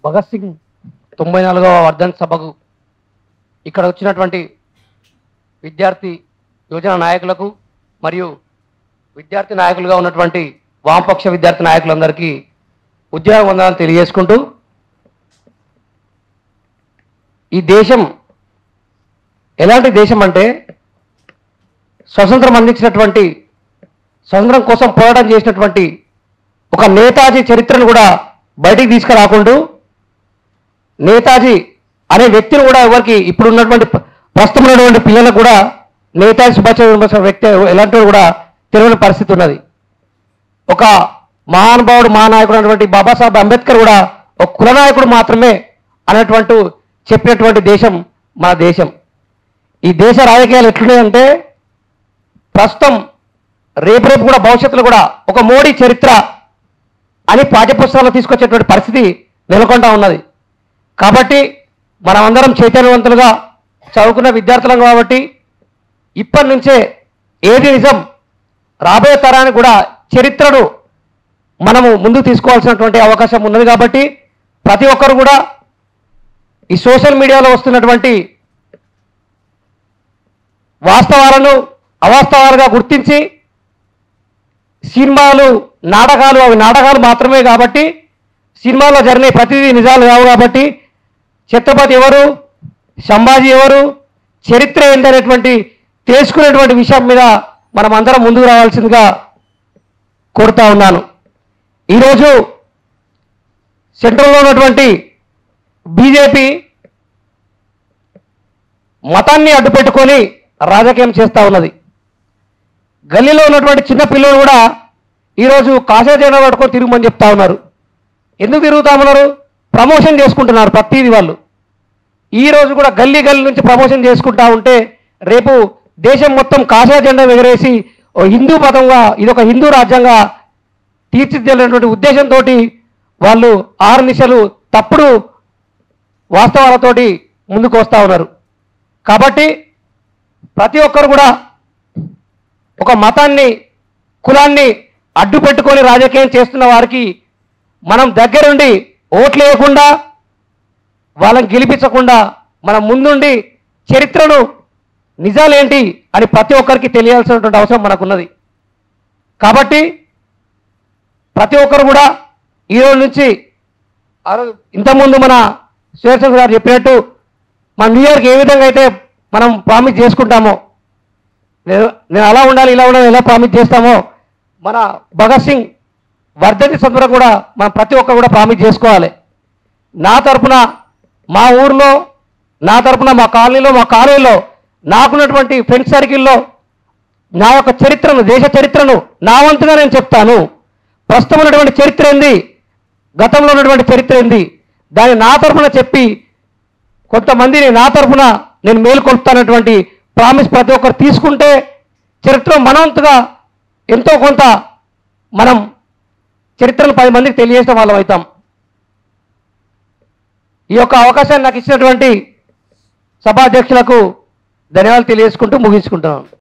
భగత్ సింగ్ 94వ వర్ధంతి సభకు ఇక్కడ వచ్చినటువంటి విద్యార్థి యువజన నాయకులకు మరియు విద్యార్థి నాయకులుగా ఉన్నటువంటి వామపక్ష విద్యార్థి నాయకులందరికీ ఉద్యోగ వందనాలు తెలియజేసుకుంటూ, ఈ దేశం ఎలాంటి దేశం అంటే స్వతంత్రం అందించినటువంటి, స్వతంత్రం కోసం పోరాటం చేసినటువంటి ఒక నేతాజీ చరిత్రను కూడా బయటికి తీసుకురాకుండా, నేతాజీ అనే వ్యక్తిని కూడా ఎవరికి ఇప్పుడు ఉన్నటువంటి ప్రస్తుతం ఉన్నటువంటి పిల్లలకు కూడా నేతాజీ సుభాష్ చంద్రబోస్ వ్యక్తి ఎలాంటి కూడా తెలియని పరిస్థితి ఉన్నది. ఒక మహానుభావుడు మహానాయకుడు అన్నటువంటి బాబాసాహెబ్ అంబేద్కర్ కూడా ఒక కులనాయకుడు మాత్రమే అన్నటువంటి చెప్పినటువంటి దేశం మన దేశం. ఈ దేశ రాజకీయాలు ఎట్లున్నాయంటే ప్రస్తుతం రేపు కూడా భవిష్యత్తులో కూడా ఒక మోడీ చరిత్ర అని పాఠ్యపుస్తకాలు తీసుకొచ్చేటువంటి పరిస్థితి నెలకొంటా ఉన్నది. కాబట్టి మనమందరం చైతన్యవంతులుగా చదువుకున్న విద్యార్థులం కాబట్టి ఇప్పటి నుంచే ఏది నిజం రాబోయే తరానికి కూడా చరిత్రను మనము ముందుకు తీసుకోవాల్సినటువంటి అవకాశం ఉన్నది. కాబట్టి ప్రతి ఒక్కరు కూడా ఈ సోషల్ మీడియాలో వస్తున్నటువంటి వాస్తవాలను అవాస్తవాలుగా గుర్తించి, సినిమాలు నాటకాలు అవి నాటకాలు మాత్రమే కాబట్టి సినిమాలో జరిగిన ప్రతిదీ నిజాలు కావు కాబట్టి ఛత్రపతి ఎవరు, సంభాజీ ఎవరు, చరిత్ర ఏంటనేటువంటి తెలుసుకునేటువంటి విషయం మీద మనం అందరం ముందుకు రావాల్సిందిగా కోరుతా ఉన్నాను. ఈరోజు సెంట్రల్లో ఉన్నటువంటి బీజేపీ మతాన్ని అడ్డుపెట్టుకొని రాజకీయం చేస్తూ ఉన్నది. గల్లీలో ఉన్నటువంటి చిన్న పిల్లలు కూడా ఈరోజు కాషాయ జెండా పట్టుకొని తిరుగుమని చెప్తా ఉన్నారు. ఎందుకు తిరుగుతామన్నారు? ప్రమోషన్ చేసుకుంటున్నారు ప్రతిదీ వాళ్ళు. ఈరోజు కూడా గల్లీ నుంచి ప్రమోషన్ చేసుకుంటా ఉంటే రేపు దేశం మొత్తం కాషాయ జెండా ఎగరేసి హిందూ మతంగా, ఇదొక హిందూ రాజ్యంగా తీర్చిదిద్దేటువంటి ఉద్దేశంతో వాళ్ళు ఆర్నిశలు తప్పుడు వాస్తవాలతోటి ముందుకు వస్తూ ఉన్నారు. కాబట్టి ప్రతి ఒక్కరు కూడా ఒక మతాన్ని, కులాన్ని అడ్డు పెట్టుకొని రాజకీయం చేస్తున్న వారికి మనం దగ్గరుండి ఓట్లు వేయకుండా, వాళ్ళని గెలిపించకుండా మనం ముందుండి చరిత్రను నిజాలేంటి అని ప్రతి ఒక్కరికి తెలియాల్సినటువంటి అవసరం మనకున్నది. కాబట్టి ప్రతి ఒక్కరు కూడా ఈరోజు నుంచి ఇంతకుముందు మన శివచంద్ర గారు చెప్పినట్టు మన న్యూ ఇయర్కి ఏ విధంగా అయితే మనం ప్రామిస్ చేసుకుంటామో, నేను అలా ఉండాలి ఇలా ఉండాలి ఎలా ప్రామిస్ చేస్తామో, మన భగత్ సింగ్ వర్ధంతి సందర్భంగా కూడా మనం ప్రతి ఒక్కరు కూడా ప్రామిస్ చేసుకోవాలి. నా తరపున మా ఊర్లో, నా తరపున మా కాలనీలో నాకున్నటువంటి ఫ్రెండ్స్ సర్కిల్లో నా యొక్క చరిత్రను, దేశ చరిత్రను నా వంతుగా నేను చెప్తాను. ప్రస్తుతం ఉన్నటువంటి చరిత్ర ఏంది, గతంలో ఉన్నటువంటి చరిత్ర ఏంది, దాన్ని నా తరపున చెప్పి కొంతమందిని నా తరపున నేను మేలుకొల్పుతానటువంటి ప్రామిస్ ప్రతి ఒక్కరు తీసుకుంటే చరిత్ర మనవంతుగా ఎంతో కొంత మనం చరిత్రను 10 మందికి తెలియజేసిన వాళ్ళం అవుతాం. ఈ యొక్క అవకాశాన్ని నాకు ఇచ్చినటువంటి సభాధ్యక్షులకు ధన్యవాదాలు తెలియజేసుకుంటూ ముగించుకుంటున్నాను.